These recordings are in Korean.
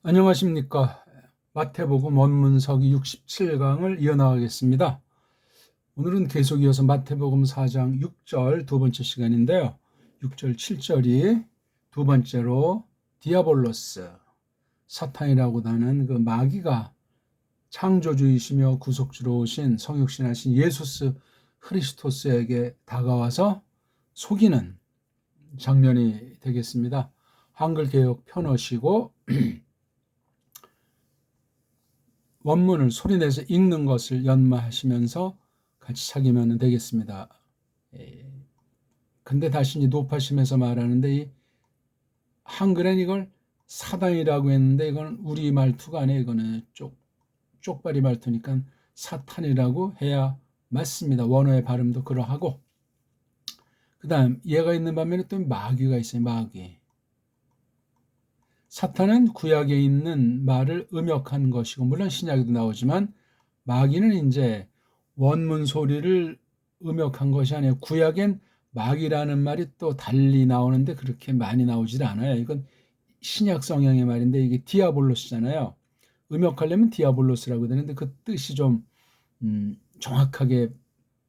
안녕하십니까. 마태복음 원문서기 67강을 이어나가겠습니다. 오늘은 계속 이어서 마태복음 4장 6절 두 번째 시간인데요. 6절 7절이 두 번째로 디아볼로스, 사탄이라고 하는 그 마귀가 창조주이시며 구속주로 오신 성육신하신 예수스 크리스토스에게 다가와서 속이는 장면이 되겠습니다. 한글개역 펴놓으시고 원문을 소리내서 읽는 것을 연마하시면서 같이 찾으면 되겠습니다. 근데 다시 높아심에서 말하는데 이 한글엔 이걸 사단이라고 했는데 이건 우리 말투가 아니에요. 이거는 쪽발이 말투니까 사탄이라고 해야 맞습니다. 원어의 발음도 그러하고. 그 다음 얘가 있는 반면에 또 마귀가 있어요. 마귀. 사탄은 구약에 있는 말을 음역한 것이고 물론 신약에도 나오지만 마귀는 이제 원문 소리를 음역한 것이 아니에요. 구약엔 마귀라는 말이 또 달리 나오는데 그렇게 많이 나오질 않아요. 이건 신약 성향의 말인데 이게 디아볼로스잖아요. 음역하려면 디아볼로스라고 되는데 그 뜻이 좀 정확하게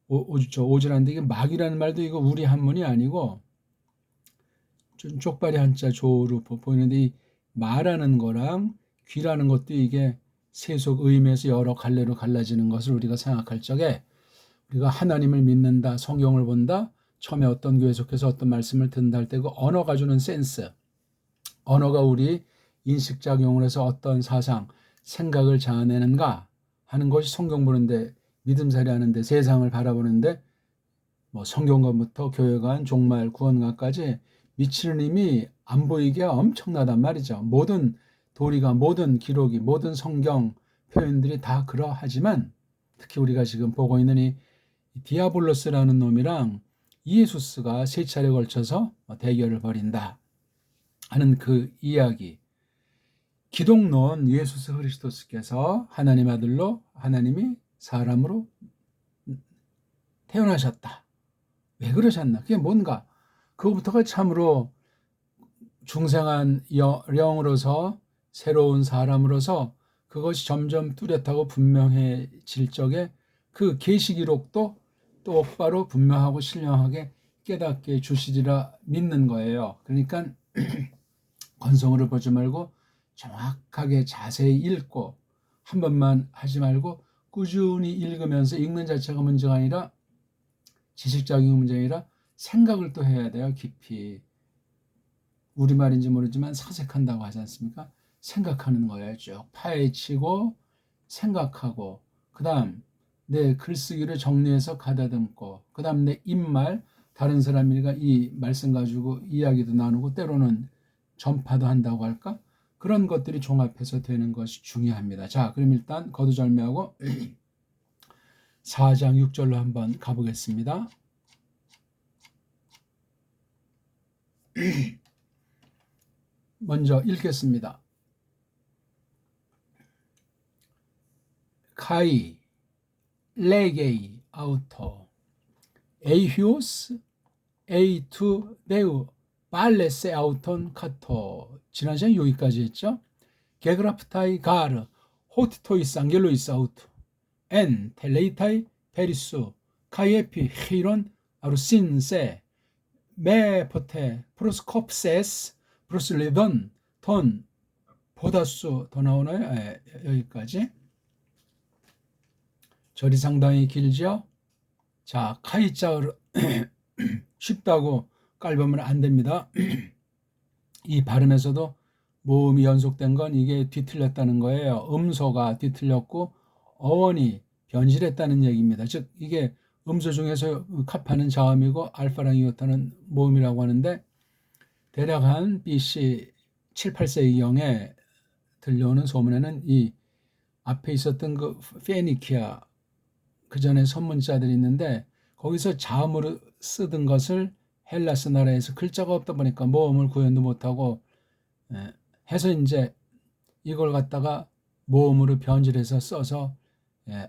오질 않는데 이게 마귀라는 말도 이거 우리 한문이 아니고 좀 쪽발이 한자 조로 보이는데 이 말하는 거랑 귀라는 것도 이게 세속 의미에서 여러 갈래로 갈라지는 것을 우리가 생각할 적에 우리가 하나님을 믿는다, 성경을 본다, 처음에 어떤 교회 속해서 어떤 말씀을 듣는다 할 때 그 언어가 주는 센스, 언어가 우리 인식작용을 해서 어떤 사상, 생각을 자아내는가 하는 것이 성경 보는데 믿음살이 하는데 세상을 바라보는데 뭐 성경관부터 교회관, 종말, 구원관까지 미치는 힘이 안 보이게 엄청나단 말이죠. 모든 도리가, 모든 기록이, 모든 성경 표현들이 다 그러하지만 특히 우리가 지금 보고 있는 이 디아볼로스라는 놈이랑 이에수스가 세 차례 걸쳐서 대결을 벌인다 하는 그 이야기. 기독론 예수스 그리스도스께서 하나님 아들로 하나님이 사람으로 태어나셨다. 왜 그러셨나? 그게 뭔가? 그것부터가 참으로 중생한 영으로서 새로운 사람으로서 그것이 점점 뚜렷하고 분명해질 적에 그 계시 기록도 똑바로 분명하고 신령하게 깨닫게 해주시리라 믿는 거예요. 그러니까 건성으로 보지 말고 정확하게 자세히 읽고 한 번만 하지 말고 꾸준히 읽으면서 읽는 자체가 문제가 아니라 지식적인 문제가 아니라 생각을 또 해야 돼요. 깊이. 우리말인지 모르지만 사색한다고 하지 않습니까? 생각하는 거예요. 쭉 파헤치고 생각하고 그 다음 내 글쓰기를 정리해서 가다듬고 그 다음 내 입말 다른 사람이니까 이 말씀 가지고 이야기도 나누고 때로는 전파도 한다고 할까? 그런 것들이 종합해서 되는 것이 중요합니다. 자, 그럼 일단 거두절미하고 4장 6절로 한번 가보겠습니다. 먼저 읽겠습니다. 카이 레게이 아우토 에이히오스 에이투 네우 발레세 아우톤 카토. 지난 시간에 여기까지 했죠. 게그라프타이 가르 호티토이스 안겔로이스 아우토 엔 텔레이타이 페리수 카이에피 히론 아루신세 메포테 프로스콥세스 브루슬리던 톤 보다수 더 나오나요? 여기까지. 절이 상당히 길죠. 자, 카이자를 쉽다고 깔보면 안 됩니다. 이 발음에서도 모음이 연속된 건 이게 뒤틀렸다는 거예요. 음소가 뒤틀렸고 어원이 변질했다는 얘기입니다. 즉 이게 음소 중에서 카파는 자음이고 알파랑 이오타는 모음이라고 하는데 대략 한 BC 7, 8세기경에 들려오는 소문에는 이 앞에 있었던 그 페니키아 그 전에 선문자들이 있는데 거기서 자음으로 쓰던 것을 헬라스 나라에서 글자가 없다 보니까 모음을 구현도 못하고 해서 이제 이걸 갖다가 모음으로 변질해서 써서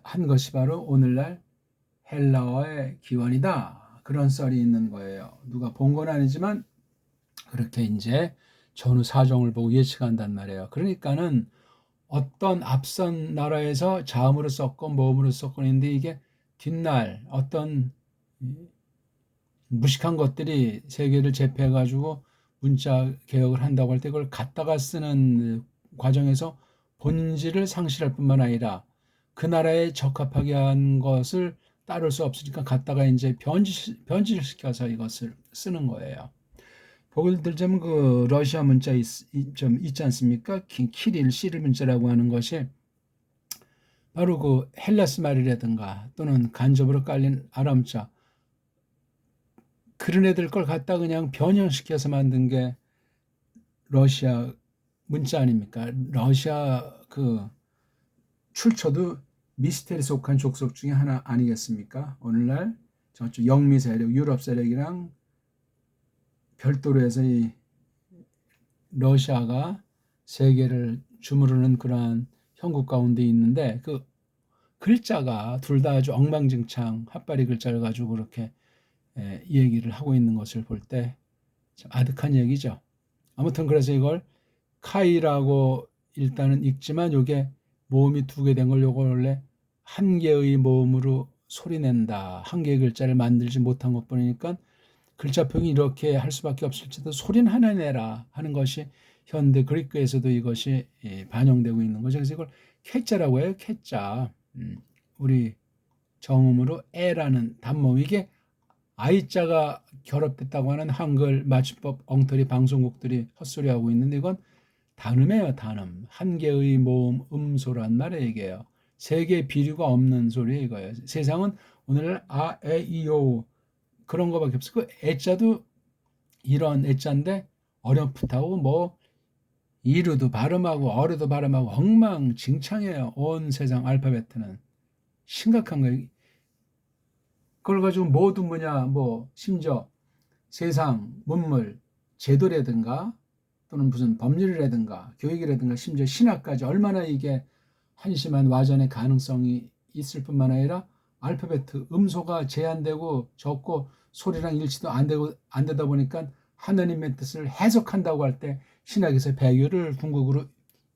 한 것이 바로 오늘날 헬라어의 기원이다. 그런 썰이 있는 거예요. 누가 본 건 아니지만 그렇게 이제 전후 사정을 보고 예측한단 말이에요. 그러니까는 어떤 앞선 나라에서 자음으로 썼고 모음으로 썼고 있는데 이게 뒷날 어떤 무식한 것들이 세계를 제패해가지고 문자 개혁을 한다고 할 때 그걸 갖다가 쓰는 과정에서 본질을 상실할 뿐만 아니라 그 나라에 적합하게 한 것을 따를 수 없으니까 갖다가 이제 변질시켜서 이것을 쓰는 거예요. 보길 들자면 그 러시아 문자 좀 있지 않습니까? 키릴, 시릴 문자라고 하는 것이 바로 그 헬라스 말이라든가 또는 간접으로 깔린 아람 문자 그런 애들 걸 갖다 그냥 변형시켜서 만든 게 러시아 문자 아닙니까? 러시아 그 출처도 미스테리 속한 족속 중에 하나 아니겠습니까? 오늘날 저쪽 영미 세력, 유럽 세력이랑 별도로 해서 이 러시아가 세계를 주무르는 그러한 형국 가운데 있는데 그 글자가 둘 다 아주 엉망진창 핫바리 글자를 가지고 그렇게 얘기를 하고 있는 것을 볼 때 참 아득한 얘기죠. 아무튼 그래서 이걸 카이라고 일단은 읽지만 요게 모음이 두 개 된 걸 요거 원래 한 개의 모음으로 소리낸다. 한 개의 글자를 만들지 못한 것 뿐이니까 글자평이 이렇게 할 수밖에 없을지도 소리는 하나 내라 하는 것이 현대 그리크에서도 이것이 반영되고 있는 거죠. 그래서 이걸 캐자라고 해요. 캐자. 우리 정음으로 에라는 단모음 이게 아이자가 결합됐다고 하는 한글 맞춤법 엉터리 방송국들이 헛소리하고 있는데 이건 단음이에요. 단음. 한 개의 모음 음소란 말이에요. 이게요. 세 개의 비류가 없는 소리 이거예요. 세상은 오늘 아, 에, 이, 오 그런 거밖에 없어. 그 애자도 이런 애자인데 어렴풋하고 뭐 이루도 발음하고 어류도 발음하고 엉망진창이에요. 온 세상 알파벳은 심각한 거예요. 그걸 가지고 모두 뭐냐 뭐 심지어 세상 문물 제도라든가 또는 무슨 법률이라든가 교육이라든가 심지어 신학까지 얼마나 이게 한심한 와전의 가능성이 있을 뿐만 아니라 알파벳 음소가 제한되고 적고 소리랑 일치도 안 되다 보니까 하느님의 뜻을 해석한다고 할 때 신학에서 배교를 궁극으로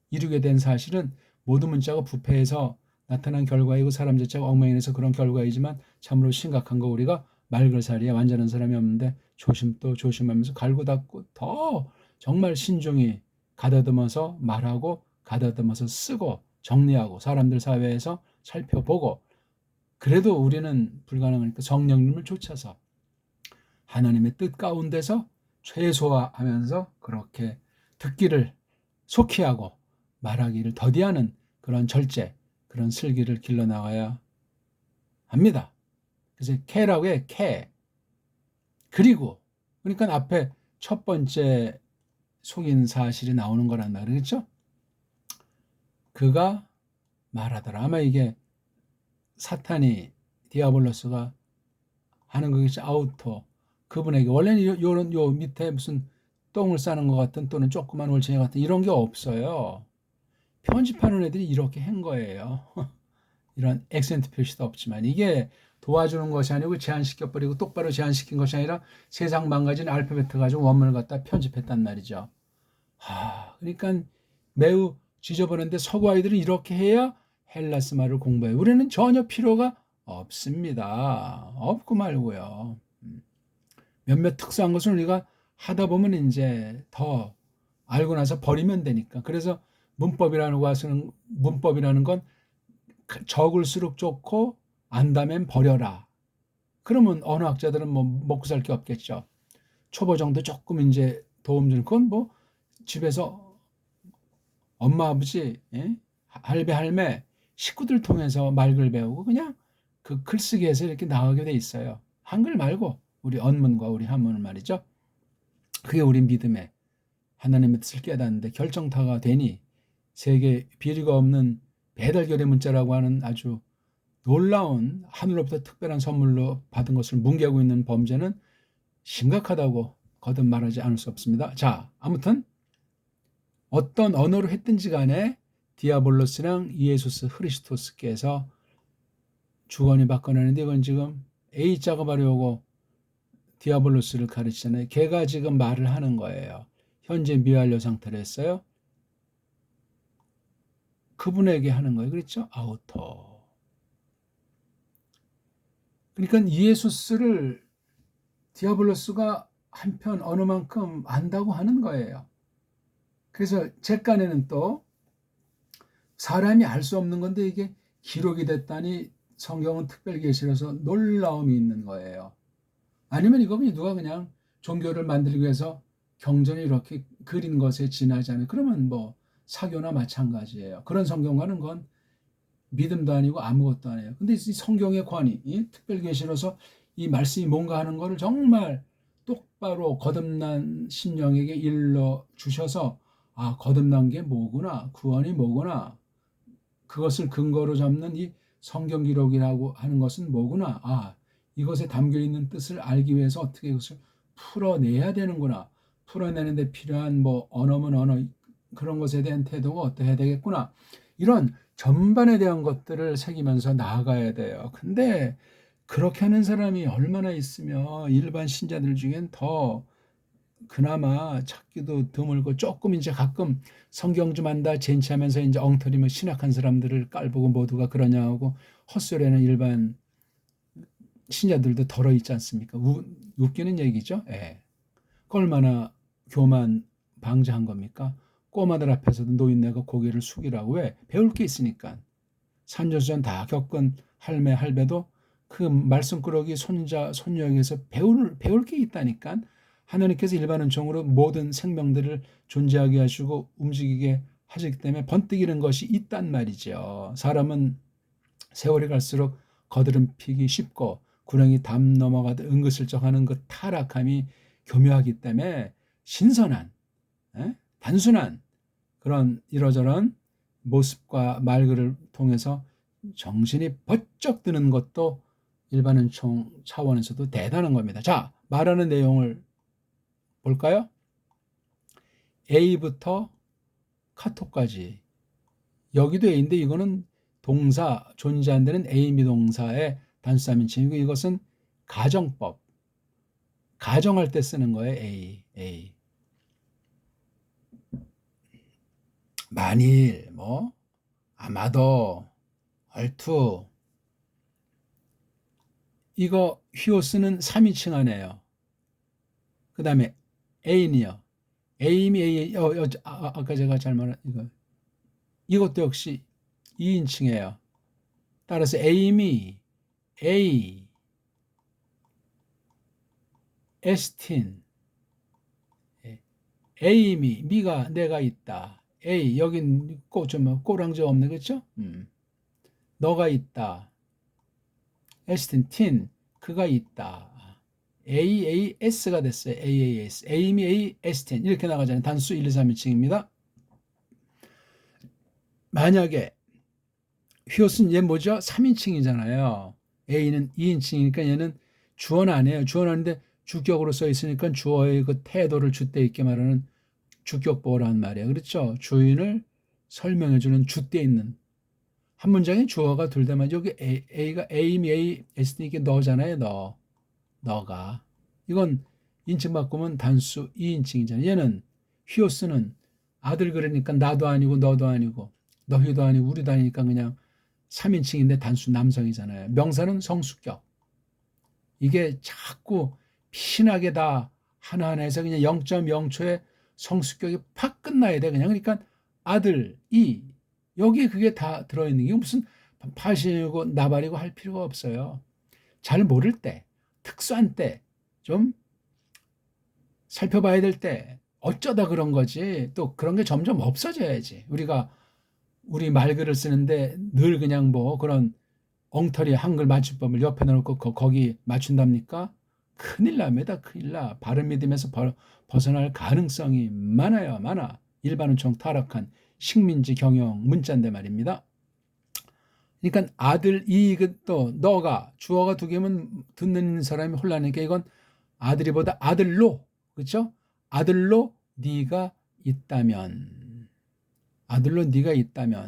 이루게 된 사실은 모든 문자가 부패해서 나타난 결과이고 사람 자체가 엉망인해서 그런 결과이지만 참으로 심각한 거 우리가 말글살이야 완전한 사람이 없는데 조심 또 조심하면서 갈고 닦고 더 정말 신중히 가다듬어서 말하고 가다듬어서 쓰고 정리하고 사람들 사회에서 살펴보고 그래도 우리는 불가능하니까 성령님을 쫓아서 하나님의 뜻 가운데서 최소화하면서 그렇게 듣기를 속히 하고 말하기를 더디하는 그런 절제, 그런 슬기를 길러나가야 합니다. 그래서 캐라고 해, 캐. 그리고 그러니까 앞에 첫 번째 속인 사실이 나오는 거란 말이겠죠? 그가 말하더라. 아마 이게 사탄이 디아블로스가 하는 거겠죠. 아우토. 그분에게 원래는 요 밑에 무슨 똥을 싸는 것 같은 또는 조그만 올챙이 같은 이런 게 없어요. 편집하는 애들이 이렇게 한 거예요. 이런 액센트 표시도 없지만 이게 도와주는 것이 아니고 제한시켜버리고 똑바로 제한시킨 것이 아니라 세상 망가진 알파벳 가지고 원문을 갖다 편집했단 말이죠. 그러니까 매우 지저분한데 서구 아이들은 이렇게 해야 헬라스 말을 공부해요. 우리는 전혀 필요가 없습니다. 없고 말고요. 몇몇 특수한 것을 우리가 하다 보면 이제 더 알고 나서 버리면 되니까. 그래서 문법이라는 건 적을수록 좋고 안다면 버려라. 그러면 언어학자들은 뭐 먹고 살 게 없겠죠. 초보 정도 조금 이제 도움 주는 건 뭐 집에서 엄마 아버지 할배 할매 식구들 통해서 말글 배우고 그냥 그 글쓰기에서 이렇게 나가게 돼 있어요. 한글 말고 우리 언문과 우리 한문을 말이죠. 그게 우리 믿음의 하나님의 뜻을 깨닫는데 결정타가 되니 세계 비리가 없는 배달결의 문자라고 하는 아주 놀라운 하늘로부터 특별한 선물로 받은 것을 뭉개고 있는 범죄는 심각하다고 거듭 말하지 않을 수 없습니다. 자, 아무튼 어떤 언어로 했든지 간에 디아볼로스랑 이에수스 흐리스토스께서 주거니 바꿔내는데 이건 지금 A자가 바로 요거 디아볼로스를 가르치잖아요. 걔가 지금 말을 하는 거예요. 현재 미완료 상태로 했어요. 그분에게 하는 거예요. 그렇죠? 아우터. 그러니까 이에수스를 디아블로스가 한편 어느 만큼 안다고 하는 거예요. 그래서 제 깐에는 또 사람이 알 수 없는 건데 이게 기록이 됐다니 성경은 특별계시라서 놀라움이 있는 거예요. 아니면 이거 누가 그냥 종교를 만들기 위해서 경전이 이렇게 그린 것에 지나지 않아요. 그러면 뭐 사교나 마찬가지예요. 그런 성경과는 건 믿음도 아니고 아무것도 아니에요. 근데 이 성경의 권위, 이 특별계시로서 이 말씀이 뭔가 하는 거를 정말 똑바로 거듭난 심령에게 일러 주셔서 아, 거듭난 게 뭐구나, 구원이 뭐구나, 그것을 근거로 잡는 이 성경 기록이라고 하는 것은 뭐구나, 아, 이것에 담겨 있는 뜻을 알기 위해서 어떻게 이것을 풀어내야 되는구나, 풀어내는데 필요한 뭐 언어면 언어, 그런 것에 대한 태도가 어떠해야 되겠구나, 이런 전반에 대한 것들을 새기면서 나아가야 돼요. 근데 그렇게 하는 사람이 얼마나 있으며 일반 신자들 중엔 더 그나마 찾기도 드물고 조금 이제 가끔 성경 좀 안다 젠치하면서 이제 엉터리면 신학한 사람들을 깔보고 모두가 그러냐고 헛소리하는 일반 신자들도 덜어 있지 않습니까? 웃기는 얘기죠. 예. 얼마나 교만 방지한 겁니까? 꼬마들 앞에서도 노인네가 고개를 숙이라고. 왜? 배울 게 있으니까. 산전수전 다 겪은 할매 할배도 그 말씀꾸러기 손자 손녀에게서 배울 게 있다니까. 하나님께서 일반 은총으로 모든 생명들을 존재하게 하시고 움직이게 하시기 때문에 번뜩이는 것이 있단 말이죠. 사람은 세월이 갈수록 거드름피기 쉽고 구렁이 담 넘어가듯 은근슬쩍 하는 그 타락함이 교묘하기 때문에 신선한, 단순한 그런 이러저런 모습과 말글을 통해서 정신이 번쩍 드는 것도 일반 은총 차원에서도 대단한 겁니다. 자, 말하는 내용을 볼까요? A부터 카톡까지. 여기도 A인데 이거는 동사, 존재 안 되는 A 미동사의 단수 3인칭이고 이것은 가정법. 가정할 때 쓰는 거예요. A. 만일, 뭐, 아마도, 얼투. 이거 히오스는 3인칭 하네요. 그 다음에 A는요. A임이 A, 아까 제가 잘 말한 이것도 역시 2인칭이에요. 따라서 A임이 A, 에스틴, A임이 미가 내가 있다. A 여긴 꼬랑지 없네, 그렇죠? 너가 있다. 에스틴 틴 그가 있다. AAS가 됐어요. AAS. A임이 A, 에스틴 이렇게 나가잖아요. 단수 1, 2, 3인칭입니다. 만약에 휘옷은 얘 뭐죠? 3인칭이잖아요. A는 2인칭이니까 얘는 주어는 아니에요. 주어는 아닌데 주격으로 써 있으니까 주어의 그 태도를 줏대 있게 말하는 주격보어라는 말이에요. 그렇죠? 주인을 설명해주는 줏대 있는 한 문장에 주어가 둘 다만 여기 A가 A임이 A, S는 이게 너잖아요. 너가. 이건 인칭 바꾸면 단수 2인칭이잖아요. 얘는 휘오스는 아들 그러니까 나도 아니고 너도 아니고 너희도 아니고 우리도 아니니까 그냥 3인칭인데 단수 남성이잖아요. 명사는 성수격. 이게 자꾸 피신하게 다 하나하나에서 그냥 0.0초에 성수격이 팍 끝나야 돼. 그냥 그러니까 아들, 여기에 그게 다 들어있는 게 무슨 파신이고 나발이고 할 필요가 없어요. 잘 모를 때, 특수한 때, 좀 살펴봐야 될 때 어쩌다 그런 거지. 또 그런 게 점점 없어져야지. 우리 말글을 쓰는데 늘 그냥 뭐 그런 엉터리 한글 맞춤법을 옆에 놓고 거기 맞춘답니까? 큰일 납니다. 큰일 나. 바른 믿음에서 벗어날 가능성이 많아. 일반은 총 타락한 식민지 경영 문자인데 말입니다. 그러니까 아들 또 너가 주어가 두 개면 듣는 사람이 혼란하니까 이건 아들이보다 아들로, 그렇죠? 아들로 네가 있다면,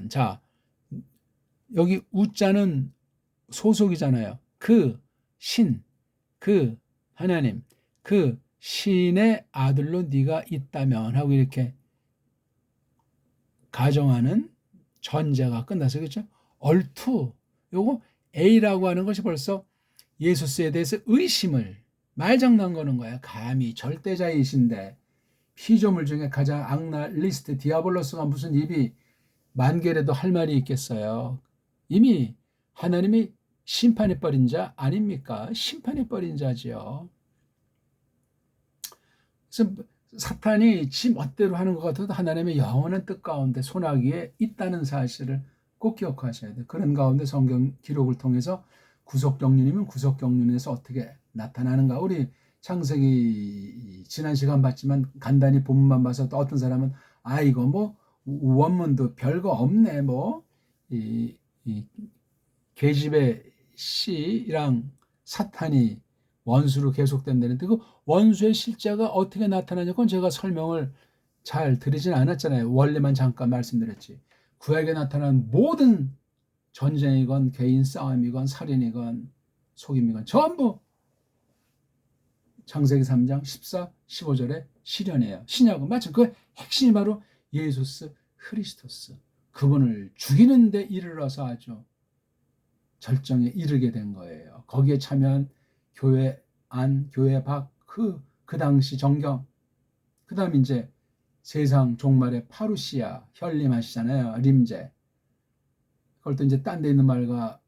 자, 여기 우자는 소속이잖아요. 그 하나님, 그 신의 아들로 네가 있다면 하고 이렇게 가정하는 전제가 끝나서 그렇죠. 얼투 요거 A라고 하는 것이 벌써 예수스에 대해서 의심을 말장난 거는 거야. 감히 절대자이신데 피조물 중에 가장 악랄 리스트 디아블로스가 무슨 입이 만 개라도 할 말이 있겠어요. 이미 하나님이 심판에 버린 자 아닙니까? 심판에 버린 자지요. 그래서 사탄이 지 멋대로 하는 것 같아도 하나님의 영원한 뜻 가운데 손아귀에 있다는 사실을 꼭 기억하셔야 돼요. 그런 가운데 성경 기록을 통해서 구속경륜이면 구속경륜에서 어떻게 나타나는가. 우리 창세기 지난 시간 봤지만 간단히 본문만 봐서 또 어떤 사람은 이거 뭐 원문도 별거 없네 이 계집의 씨랑 사탄이 원수로 계속된다는데 그 원수의 실제가 어떻게 나타나냐 건 제가 설명을 잘 드리진 않았잖아요. 원래만 잠깐 말씀드렸지. 구약에 나타난 모든 전쟁이건 개인 싸움이건 살인이건 속임이건 전부 창세기 3장 14, 15절의 실현이에요. 신약은 마침 그 핵심이 바로 예수스 크리스토스. 그분을 죽이는 데 이르러서 아주 절정에 이르게 된 거예요. 거기에 참여한 교회 안, 교회 밖, 그 당시 정경. 그 다음 이제 세상 종말의 파루시아 현림하시잖아요. 림제. 그걸 또 이제 딴 데 있는 말과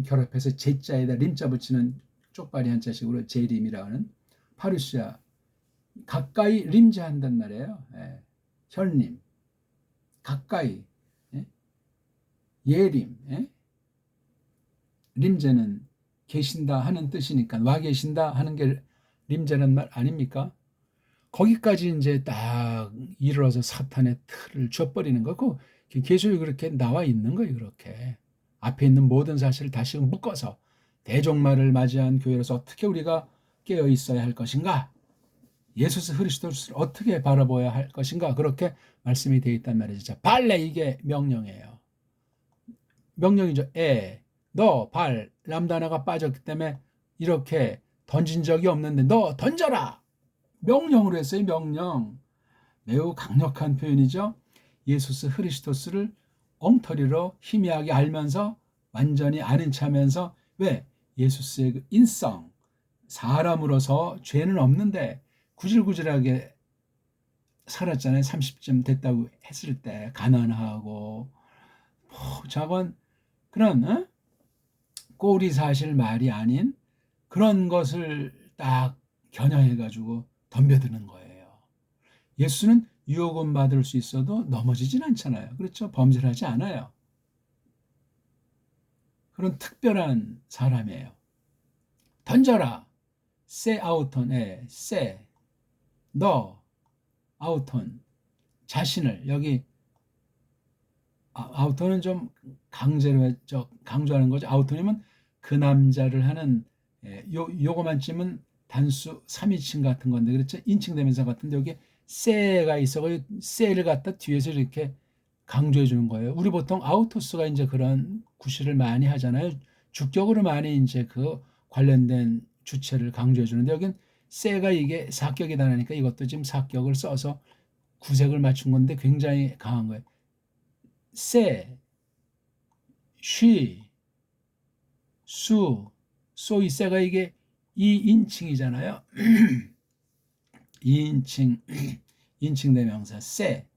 결합해서 제자에다 림자 붙이는 쪽발이 한자식으로 제림이라고 하는 파루시아. 가까이 림제한단 말이에요. 예. 현림. 가까이. 예? 예림. 예? 림제는 계신다 하는 뜻이니까 와 계신다 하는 게 림제란 말 아닙니까? 거기까지 이제 딱 이르러서 사탄의 틀을 쥐어버리는 거고 계시록이 그렇게 나와 있는 거예요. 그렇게 앞에 있는 모든 사실을 다시 묶어서 대종말을 맞이한 교회로서 어떻게 우리가 깨어 있어야 할 것인가, 예수 그리스도를 어떻게 바라봐야 할 것인가, 그렇게 말씀이 되어 있단 말이죠. 자, 발레 이게 명령이에요. 명령이죠. 너 발 람다나가 빠졌기 때문에 이렇게 던진 적이 없는데 너 던져라. 명령으로 했어요. 명령. 매우 강력한 표현이죠. 예수스 크리스토스를 엉터리로 희미하게 알면서 완전히 아는 척하면서 왜? 예수스의 그 인성, 사람으로서 죄는 없는데 구질구질하게 살았잖아요. 30쯤 됐다고 했을 때 가난하고 작은 그런 꼬리 사실 말이 아닌 그런 것을 딱 겨냥해가지고 덤벼드는 거예요. 예수는 유혹은 받을 수 있어도 넘어지진 않잖아요. 그렇죠? 범죄를 하지 않아요. 그런 특별한 사람이에요. 던져라. 세 아우톤, 세, 너, 아우톤, 자신을, 여기, 아우톤은 좀 강제로, 강조하는 거죠. 아우톤이면 그 남자를 하는, 요거만 찌면 단수 3인칭 같은 건데, 그렇죠? 인칭 대명사 같은데, 여기 세가 있어. 세를 갖다 뒤에서 이렇게 강조해 주는 거예요. 우리 보통 아우토스가 이제 그런 구실을 많이 하잖아요. 주격으로 많이 이제 그 관련된 주체를 강조해 주는데 여긴 세가 이게 사격이다 하니까 이것도 지금 사격을 써서 구색을 맞춘 건데 굉장히 강한 거예요. 세, 쉬, 수, 이 세가 이게 2인칭이잖아요. 2인칭, 인칭 대명사 세,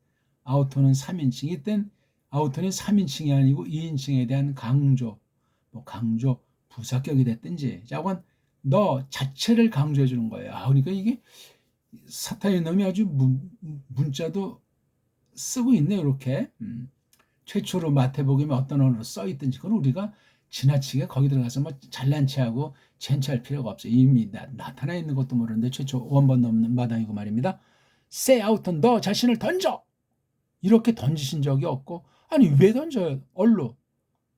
아우토는 3인칭. 이땐 아우토는 3인칭이 아니고 2인칭에 대한 강조, 강조, 부사격이 됐든지, 자건 너 자체를 강조해 주는 거예요. 그러니까 이게 사탄의 놈이 아주 문자도 쓰고 있네요. 이렇게 최초로 마태복음에 어떤 언어로 써 있든지 그건 우리가 지나치게 거기 들어가서 뭐 잘난 체하고 젠체할 필요가 없어요. 이미 나타나 있는 것도 모르는데 최초 원본 넘는 마당이고 말입니다. Say out, 너 자신을 던져. 이렇게 던지신 적이 없고, 아니 왜 던져요? 얼로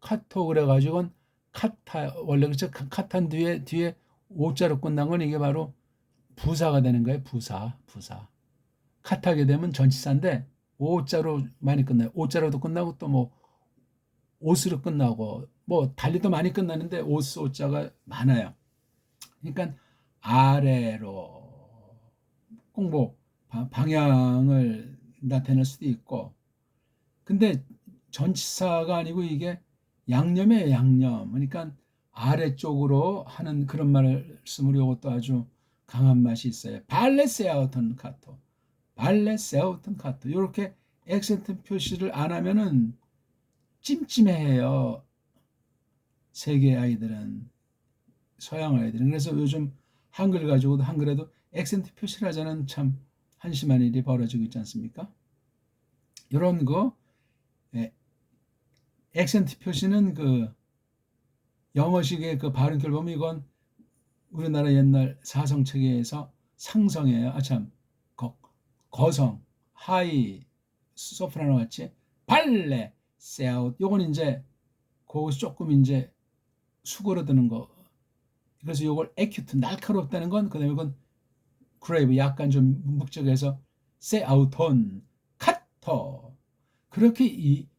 카토 그래가지고 카타, 원래 그렇죠. 카탄 뒤에 오자로 끝난 건 이게 바로 부사가 되는 거예요. 부사. 카타게 되면 전치사인데 오자로 많이 끝나요. 오자로도 끝나고 또 뭐 옷으로 끝나고 뭐 달리도 많이 끝나는데 오자가 많아요. 그러니까 아래로 꼭 뭐 방향을 나타낼 수도 있고. 근데 전치사가 아니고 이게 양념이에요, 양념. 그러니까 아래쪽으로 하는 그런 말씀으로 이것도 아주 강한 맛이 있어요. 발레세아우턴 카토, 발레세아우턴 카토. 이렇게 액센트 표시를 안 하면은 찜찜해요. 세계 아이들은, 서양 아이들은. 그래서 요즘 한글 가지고도 한글에도 액센트 표시를 하자는 참 한심한 일이 벌어지고 있지 않습니까? 이런 거, 예, 액센트 표시는 그 영어식의 그 발음결 보면 이건 우리나라 옛날 사성체계에서 상성이에요. 참, 거성, 하이, 소프라노 같이 발레, 세아웃. 요건 이제 거기서 조금 이제 수그러드는 거. 그래서 요걸 에큐트, 날카롭다는 건, 그다음에 이건 그레이브, 약간 좀 묵직해서 세아우톤, 카터. 그렇게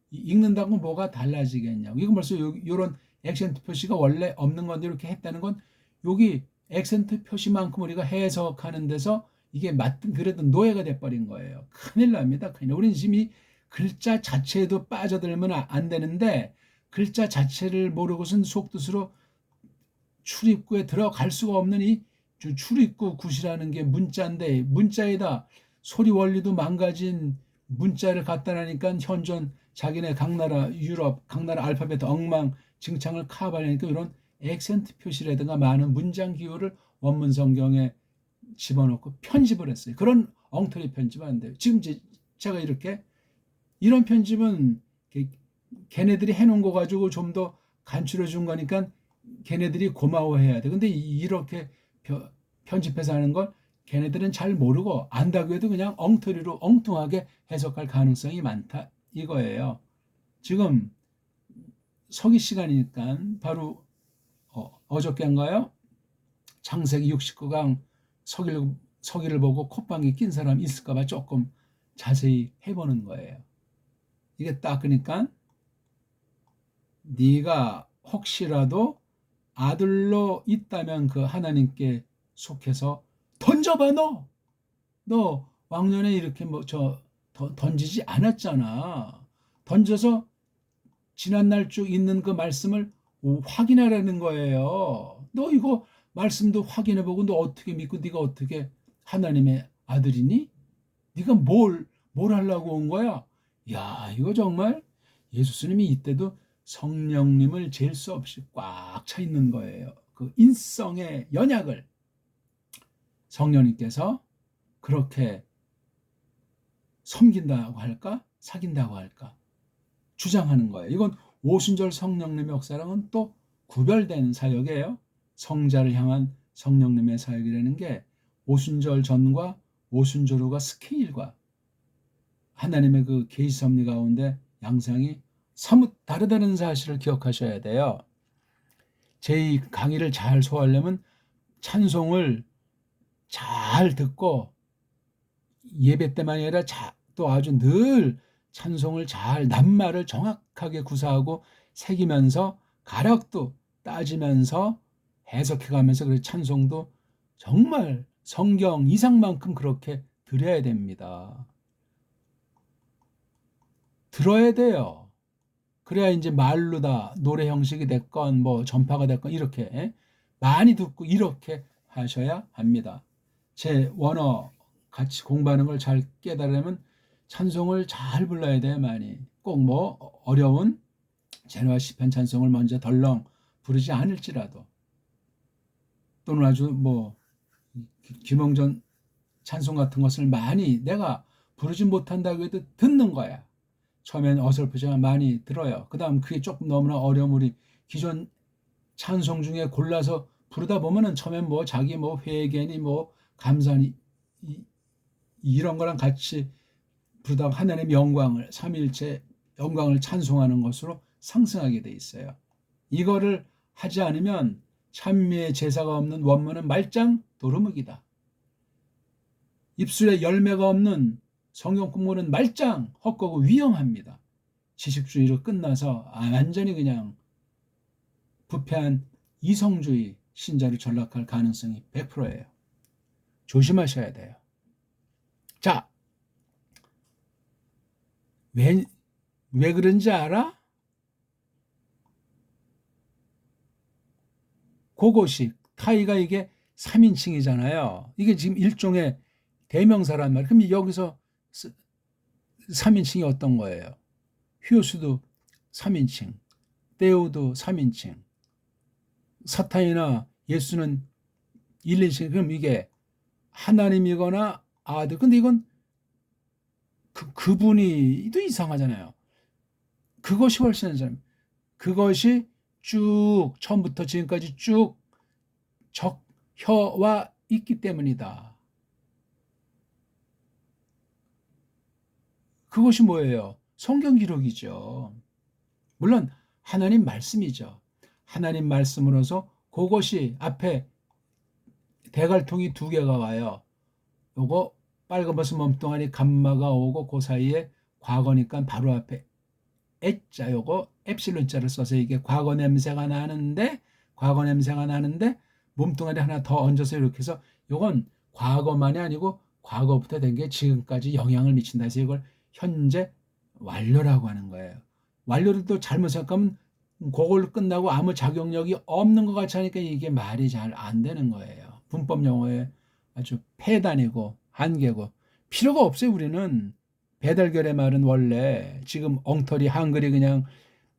읽는다고 뭐가 달라지겠냐고. 이건 벌써 요런 액센트 표시가 원래 없는 건데 이렇게 했다는 건 여기 액센트 표시만큼 우리가 해석하는 데서 이게 맞든 그래도 노예가 돼버린 거예요. 큰일 납니다. 큰일. 우리는 지금 이 글자 자체에도 빠져들면 안 되는데 글자 자체를 모르고선 속뜻으로 출입구에 들어갈 수가 없는 이 출입구 굿이라는 게 문자인데 문자에다 소리 원리도 망가진 문자를 갖다 놔니까 현존 자기네 각 나라 유럽 각 나라 알파벳 엉망진창을 커버하니까 이런 액센트 표시라든가 많은 문장 기호를 원문 성경에 집어넣고 편집을 했어요. 그런 엉터리 편집은 안 돼요. 지금 제가 이렇게 이런 편집은 걔네들이 해놓은 거 가지고 좀 더 간추려 준 거니까 걔네들이 고마워해야 돼. 근데 이렇게 편집해서 하는 걸 걔네들은 잘 모르고 안다고 해도 그냥 엉터리로 엉뚱하게 해석할 가능성이 많다 이거예요. 지금 서기 시간이니까 바로 어저께인가요? 창세기 69강 서기를 보고 콧방귀 낀 사람 있을까 봐 조금 자세히 해보는 거예요. 이게 딱 그러니까 네가 혹시라도 아들로 있다면 그 하나님께 속해서 던져봐. 너 왕년에 이렇게 던지지 않았잖아. 던져서 지난날 쭉 있는 그 말씀을 확인하라는 거예요. 너 이거 말씀도 확인해보고 너 어떻게 믿고 네가 어떻게 하나님의 아들이니? 네가 뭘 하려고 온 거야? 야, 이거 정말 예수님이 이때도 성령님을 잴 수 없이 꽉 차 있는 거예요. 그 인성의 연약을 성령님께서 그렇게 섬긴다고 할까? 사귄다고 할까? 주장하는 거예요. 이건 오순절 성령님의 역사랑은 또 구별된 사역이에요. 성자를 향한 성령님의 사역이라는 게 오순절 전과 오순절 후가 스케일과 하나님의 그 계시 섭리 가운데 양상이 사뭇 다르다는 사실을 기억하셔야 돼요. 제 강의를 잘 소화하려면 찬송을 잘 듣고 예배 때만이 아니라 또 아주 늘 찬송을 잘 낱말을 정확하게 구사하고 새기면서 가락도 따지면서 해석해가면서 그래서 찬송도 정말 성경 이상만큼 그렇게 드려야 됩니다. 들어야 돼요. 그래야 이제 말로 다 노래 형식이 됐건 뭐 전파가 됐건 이렇게 많이 듣고 이렇게 하셔야 합니다. 제 원어 같이 공부하는 걸 잘 깨달으려면 찬송을 잘 불러야 돼요. 많이. 꼭 뭐 어려운 제너와 시편 찬송을 먼저 덜렁 부르지 않을지라도 또는 아주 뭐 김홍전 찬송 같은 것을 많이 내가 부르지 못한다고 해도 듣는 거야. 처음엔 어설프지만 많이 들어요. 그 다음 그게 조금 너무나 어려운 우리 기존 찬송 중에 골라서 부르다 보면은 처음엔 뭐 자기 뭐 회개니 뭐 감사니 이런 거랑 같이 부르다가 하나님의 영광을 삼위일체 영광을 찬송하는 것으로 상승하게 돼 있어요. 이거를 하지 않으면 찬미의 제사가 없는 원문은 말짱 도루묵이다. 입술에 열매가 없는 성경 공부는 말짱 헛거고 위험합니다. 지식주의로 끝나서 완전히 그냥 부패한 이성주의 신자로 전락할 가능성이 100%예요. 조심하셔야 돼요. 왜, 왜 그런지 알아? 그것이 타이가 이게 3인칭이잖아요. 이게 지금 일종의 대명사란 말이에요. 그럼 여기서 3인칭이 어떤 거예요? 휴수도 3인칭, 데우도 3인칭, 사탄이나 예수는 1인칭. 그럼 이게 하나님이거나 아들. 근데 이건 그분이 또 이상하잖아요. 그것이 훨씬 잘. 그것이 쭉 처음부터 지금까지 쭉 적혀와 있기 때문이다. 그것이 뭐예요? 성경 기록이죠. 물론 하나님 말씀이죠. 하나님 말씀으로서 그것이 앞에 대갈통이 두 개가 와요. 요거 빨간버섯 몸뚱아리 감마가 오고 그 사이에 과거니까 바로 앞에 애자 요거 엡실론자를 써서 이게 과거 냄새가 나는데 몸뚱아리 하나 더 얹어서 이렇게 해서 요건 과거만이 아니고 과거부터 된 게 지금까지 영향을 미친다 해서 이걸 현재 완료라고 하는 거예요. 완료를 또 잘못 생각하면 그걸 끝나고 아무 작용력이 없는 것 같이 하니까 이게 말이 잘 안 되는 거예요. 문법 용어에 아주 폐단이고 한계고 필요가 없어요. 우리는 배달결의 말은 원래 지금 엉터리 한글이 그냥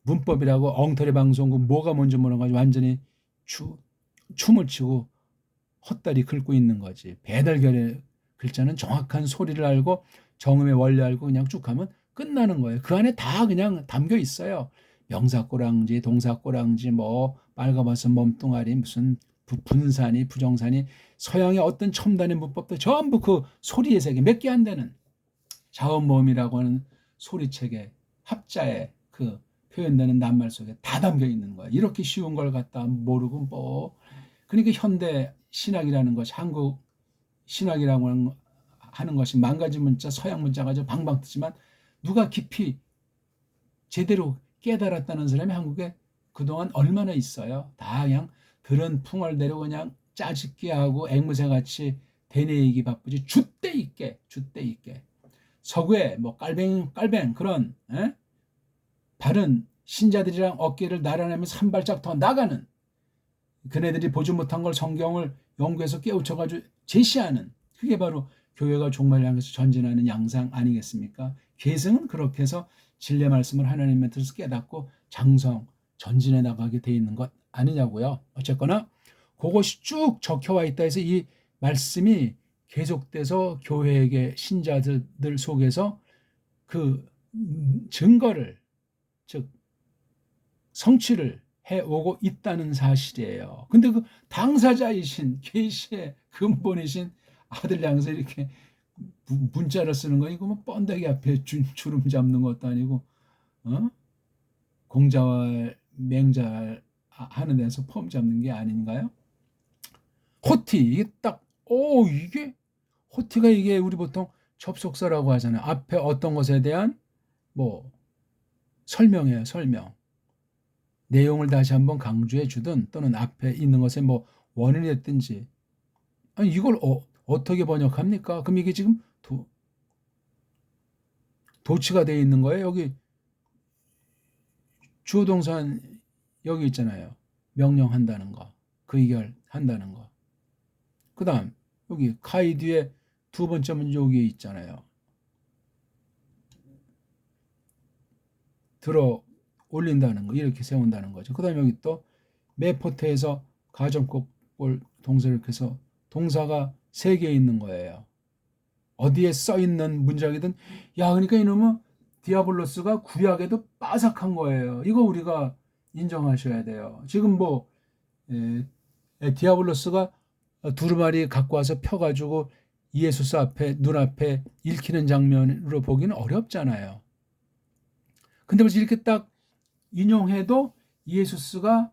문법이라고 엉터리 방송국 뭐가 뭔지 모르가지고 완전히 춤을 추고 헛다리 긁고 있는 거지. 배달결의 글자는 정확한 소리를 알고 정음의 원리 알고 그냥 쭉 하면 끝나는 거예요. 그 안에 다 그냥 담겨 있어요. 명사 꼬랑지, 동사 꼬랑지, 뭐 빨가벗은 몸뚱아리, 무슨 분산이, 부정산이, 서양의 어떤 첨단의 문법도 전부 그 소리의 세계 몇 개 안 되는 자음모음이라고 하는 소리책에 합자에 그 표현되는 낱말 속에 다 담겨 있는 거야. 이렇게 쉬운 걸 갖다 모르고 뭐. 그러니까 현대 신학이라는 것이 한국 신학이라고 하는 것이 만가지 문자, 서양 문자 가지고 방방 뜨지만 누가 깊이 제대로 깨달았다는 사람이 한국에 그동안 얼마나 있어요. 다 그냥 들은 풍월대로 그냥 짜집기 하고 앵무새같이 되뇌이기 바쁘지 줏대 있게 서구에 뭐 깔뱅 그런 바른 신자들이랑 어깨를 나란하면서 한 발짝 더 나가는 그네들이 보지 못한 걸 성경을 연구해서 깨우쳐가지고 제시하는 그게 바로 교회가 종말을 향해서 전진하는 양상 아니겠습니까? 계승은 그렇게 해서 진리의 말씀을 하나님의 뜻을 깨닫고 장성 전진해 나가게 돼 있는 것 아니냐고요. 어쨌거나 그것이 쭉 적혀와 있다 해서 이 말씀이 계속돼서 교회에게 신자들 속에서 그 증거를 즉 성취를 해오고 있다는 사실이에요. 근데 그 당사자이신 계시의 근본이신 아들 향해서 이렇게 문자를 쓰는 거 이거 뭐 번데기 앞에 주름 잡는 것도 아니고 공자와 맹자 하는 데서 폼 잡는 게 아닌가요? 호티 이게 딱 이게 호티가 이게 우리 보통 접속사라고 하잖아요. 앞에 어떤 것에 대한 뭐 설명이에요. 설명. 내용을 다시 한번 강조해 주든 또는 앞에 있는 것에 뭐 원인이 됐든지 아니 이걸 어떻게 번역합니까? 그럼 이게 지금 도치가 되어 있는 거예요. 여기 주어 동사 여기 있잖아요. 명령한다는 거. 그 의결한다는 거. 그 다음 여기 카이 뒤에 두 번째 문제 여기 있잖아요. 들어 올린다는 거. 이렇게 세운다는 거죠. 그 다음에 여기 또 메포트에서 가정법을 동사를 이렇게 해서 동사가 3개 있는 거예요. 어디에 써 있는 문장이든 그러니까 이놈은 디아블로스가 구약에도 빠삭한 거예요. 이거 우리가 인정하셔야 돼요. 지금 뭐 디아블로스가 두루마리 갖고 와서 펴가지고 예수스 앞에 눈앞에 읽히는 장면으로 보기는 어렵잖아요. 근데 벌써 이렇게 딱 인용해도 예수스가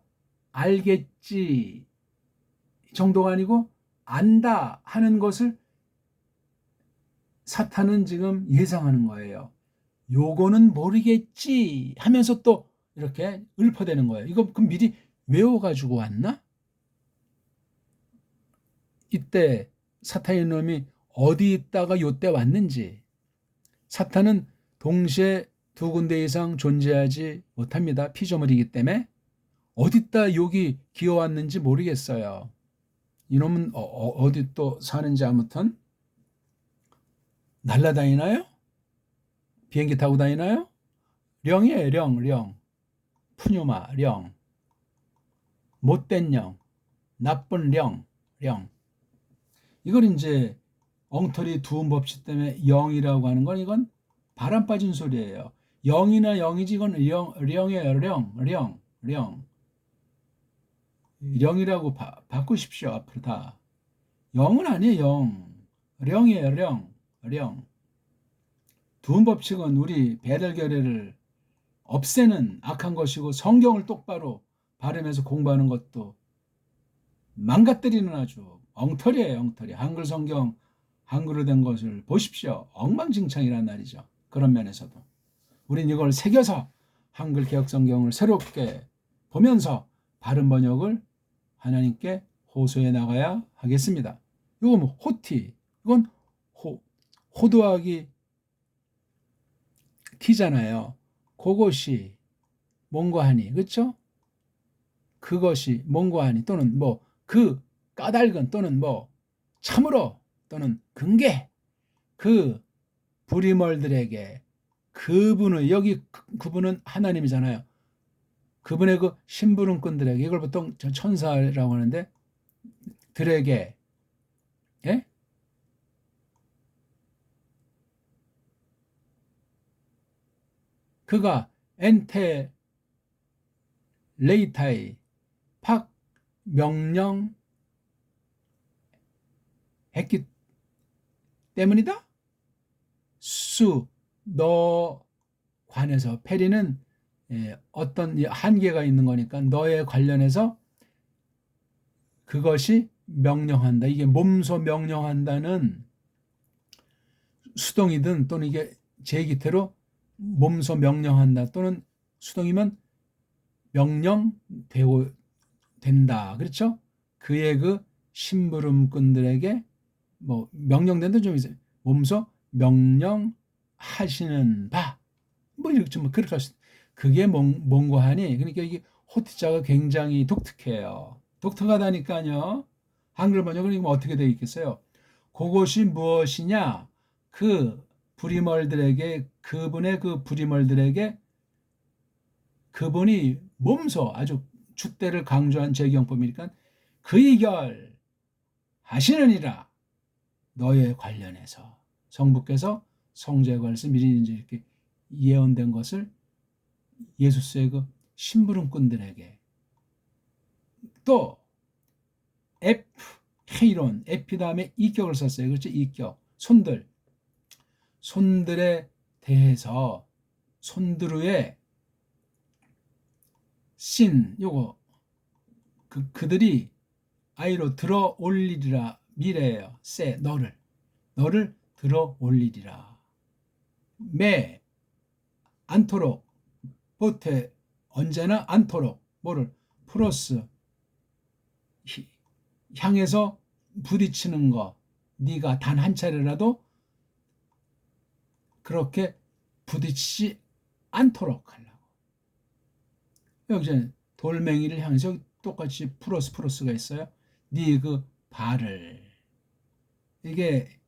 알겠지 정도가 아니고 안다 하는 것을 사탄은 지금 예상하는 거예요. 요거는 모르겠지 하면서 또 이렇게 읊어대는 거예요. 이거 그럼 미리 외워가지고 왔나? 이때 사탄의 놈이 어디 있다가 요때 왔는지 사탄은 동시에 두 군데 이상 존재하지 못합니다. 피조물이기 때문에. 어디다 욕이 기어왔는지 모르겠어요. 이놈은 어디 또 사는지. 아무튼 날아다니나요? 비행기 타고 다니나요? 령이에요. 령. 푸뉴마 령. 못된 령. 나쁜 령. 이걸 이제 엉터리 두음 법칙 때문에 영이라고 하는 건 이건 바람 빠진 소리예요. 영이나 영이지 이건 령이에요. 령. 령이라고 바꾸십시오. 앞으로 다. 영은 아니에요. 령이에요. 령. 두음 법칙은 우리 배달결의를 없애는 악한 것이고 성경을 똑바로 발음해서 공부하는 것도 망가뜨리는 아주 엉터리예요. 엉터리. 한글 성경 한글로 된 것을 보십시오. 엉망진창이란 말이죠. 그런 면에서도 우린 이걸 새겨서 한글 개혁 성경을 새롭게 보면서 바른 번역을 하나님께 호소해 나가야 하겠습니다. 이거 뭐 호티, 이건 호도하기 티잖아요. 그것이 뭔고 하니, 그렇죠? 그것이 뭔고 하니, 또는 뭐 그 까닭은, 또는 뭐 참으로, 또는 근개, 그 불임월들에게 그분의, 여기 그분은 하나님이잖아요. 그분의 그 심부름꾼들에게, 이걸 보통 천사라고 하는데, 들에게, 예? 그가 엔테 레이타이 팍 명령했기 때문이다. 너 관해서, 페리는 어떤 한계가 있는 거니까 너에 관련해서 그것이 명령한다. 이게 몸소 명령한다는 수동이든, 또는 이게 제기태로 몸소 명령한다, 또는 수동이면 명령되고 된다. 그렇죠? 그의 그 심부름꾼들에게 뭐 명령된다 좀 있어요. 몸소 명령하시는 바. 뭐 이렇게 좀 그렇게 할 수. 그게 뭔고 하니? 그러니까 이게 호티자가 굉장히 독특해요. 독특하다니까요. 한글 번역은 이거 어떻게 되어 있겠어요? 그것이 무엇이냐? 그 불임월들에게, 그분의 그 불임월들에게 그분이 몸소, 아주 줏대를 강조한 제경법이니까 그 이결하시느니라. 너에 관련해서 성부께서 성자에 관해서 미리 이제 이렇게 예언된 것을 예수스의 그 심부름꾼들에게, 또 K론, 에피 다음에 이격을 썼어요. 그렇죠? 이격. 손들에 대해서, 손드루의 신, 요거 그들이 아이로 들어 올리리라. 미래예요. 너를 들어 올리리라. 않도록, 보태, 언제나 않도록, 뭐를 프로스, 향해서 부딪히는 거, 네가 단 한 차례라도 그렇게 부딪히지 않도록 하려고. 여기 돌멩이를 향해서 똑같이 프로스가 있어요. 네 그 발을, 이게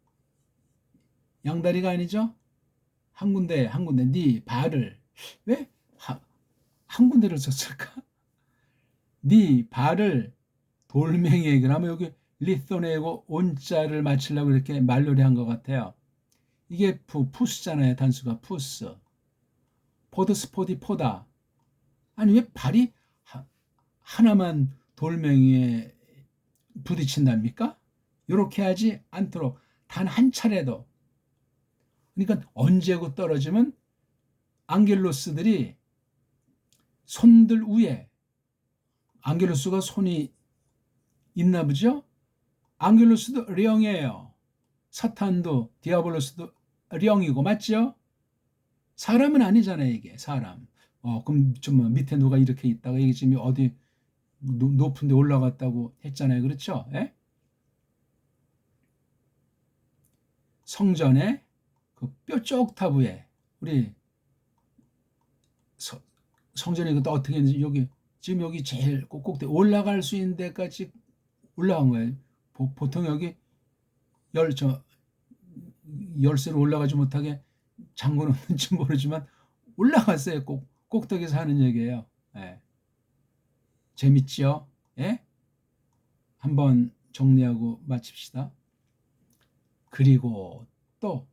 양다리가 아니죠? 한 군데 네 발을, 왜 한 군데를 썼을까? 네 발을 돌멩이에, 그러면 여기 리토네고 온자를 맞추려고 이렇게 말놀이 한 것 같아요. 이게 푸스잖아요. 단수가 푸스. 포드스포디 포다. 아니 왜 발이 하나만 돌멩이에 부딪힌답니까? 이렇게 하지 않도록 단 한 차례도. 그러니까 언제고 떨어지면 안겔로스들이 손들 위에, 안겔로스가 손이 있나 보죠? 안겔로스도 령이에요. 사탄도 디아블로스도 령이고, 맞죠? 사람은 아니잖아요. 이게 사람. 그럼 좀 밑에 누가 이렇게 있다가 이게 지금 어디 높은 데 올라갔다고 했잖아요. 그렇죠? 예? 성전의 그 뼈쪽 타부에 우리 성전에 이것도 어떻게 했는지 여기 지금 여기 제일 꼭대 올라갈 수 있는 데까지 올라간 거예요. 보통 여기 열쇠로 올라가지 못하게 잠궈 놓는지 모르지만 올라갔어요. 꼭대기에서 하는 얘기예요. 예. 재밌지요? 예? 한번 정리하고 마칩시다. 그리고 또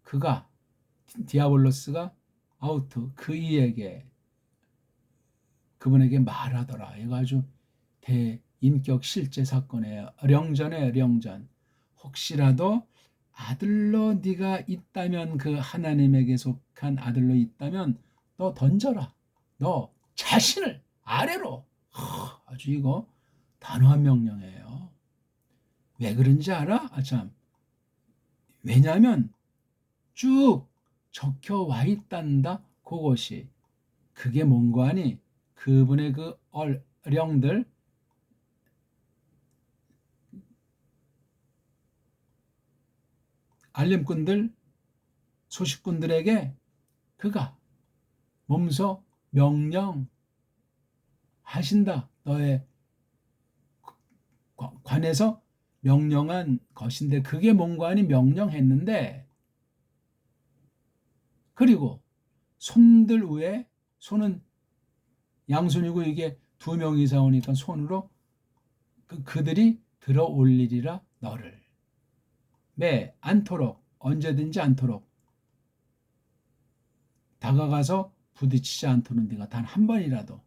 그가 디아블로스가 그분에게 말하더라. 이거 아주 대인격 실제 사건이에요. 령전이에요. 령전. 혹시라도 아들로 네가 있다면, 그 하나님에게 속한 아들로 있다면 너 던져라. 너 자신을 아래로. 아주 이거 단호한 명령이에요. 왜 그런지 알아? 참. 왜냐하면 쭉 적혀 와 있단다. 그것이. 그게 뭔고 하니 그분의 그 어령들, 알림꾼들, 소식꾼들에게 그가 몸소 명령하신다. 너의 관해서 명령한 것인데, 그게 뭔고 하니 명령했는데, 그리고 손들 위에, 손은 양손이고 이게 2명 이상 오니까 손으로 그들이 들어 올리리라. 너를 매 않도록, 언제든지 않도록, 다가가서 부딪히지 않도록 네가 단 한 번이라도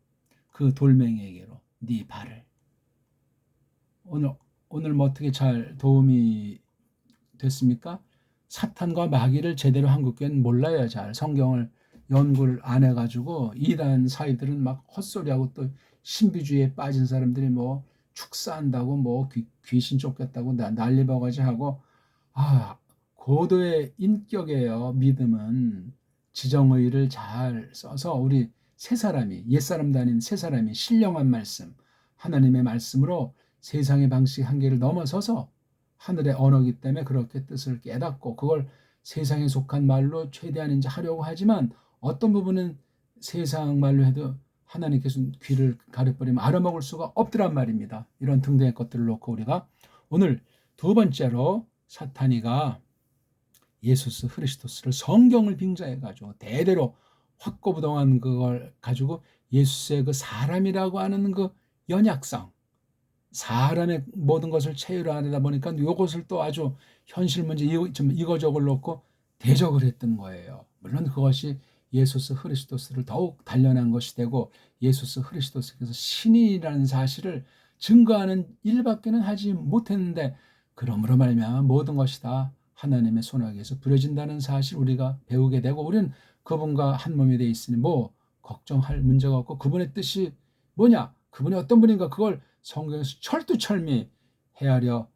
그 돌멩이에게로 네 발을. 오늘 뭐 어떻게 잘 도움이 됐습니까? 사탄과 마귀를 제대로 한국교회는 몰라요. 잘 성경을 연구를 안 해가지고 이단 사이들은 막 헛소리하고, 또 신비주의에 빠진 사람들이 뭐 축사한다고 뭐 귀신 쫓겠다고 난리바가지 하고. 고도의 인격이에요. 믿음은 지정의를 잘 써서 우리 세 사람이, 옛사람도 아닌 세 사람이 신령한 말씀, 하나님의 말씀으로 세상의 방식 한계를 넘어서서 하늘의 언어이기 때문에 그렇게 뜻을 깨닫고, 그걸 세상에 속한 말로 최대한 이제 하려고 하지만 어떤 부분은 세상 말로 해도 하나님께서 귀를 가려버리면 알아먹을 수가 없더란 말입니다. 이런 등등의 것들을 놓고 우리가 오늘 두 번째로 사탄이가 예수스 그리스도스를 성경을 빙자해 가지고 대대로 확고부동한 그걸 가지고 예수스의 그 사람이라고 하는 그 연약성, 사람의 모든 것을 체휼하다 보니까 이것을 또 아주 현실 문제 이거저걸 놓고 대적을 했던 거예요. 물론 그것이 예수스 그리스도스를 더욱 단련한 것이 되고, 예수스 그리스도스께서 신이라는 사실을 증거하는 일밖에는 하지 못했는데, 그러므로 말미암아 모든 것이 다 하나님의 손아귀에서 부려진다는 사실 우리가 배우게 되고, 우리는 그분과 한 몸이 되어 있으니 뭐 걱정할 문제가 없고, 그분의 뜻이 뭐냐, 그분이 어떤 분인가, 그걸 성경에서 철두철미 헤아려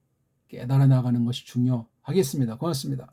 깨달아 나가는 것이 중요하겠습니다. 고맙습니다.